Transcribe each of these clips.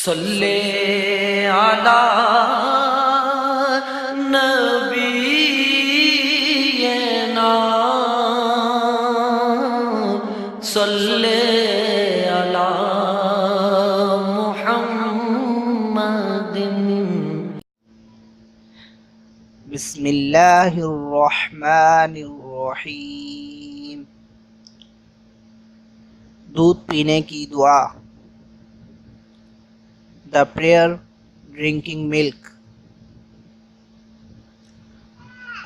सल्ले अला नबीना सल्ले अला मुहम्मदिन। बिस्मिल्लाहिर्रहमानिर्रहीम। दूध पीने की दुआ। The prayer drinking milk.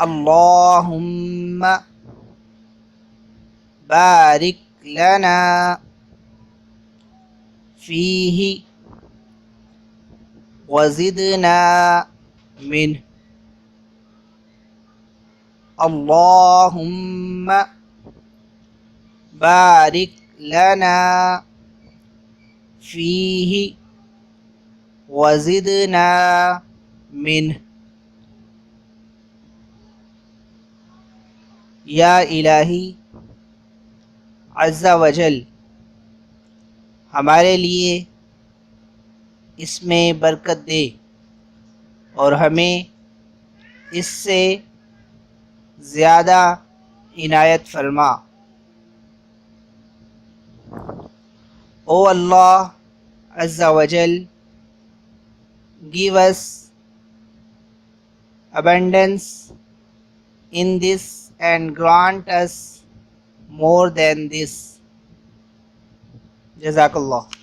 Allahumma barik lana fihi wazidna min. Allahumma barik lana fihi वज़िदना मिन। या इलाही अज़्ज़ा वजल, हमारे लिए इसमें बरकत दे और हमें इससे ज़्यादा इनायत फरमा। ओ अल्लाह अज़्ज़ा वजल, give us abundance in this and grant us more than this. JazakAllah.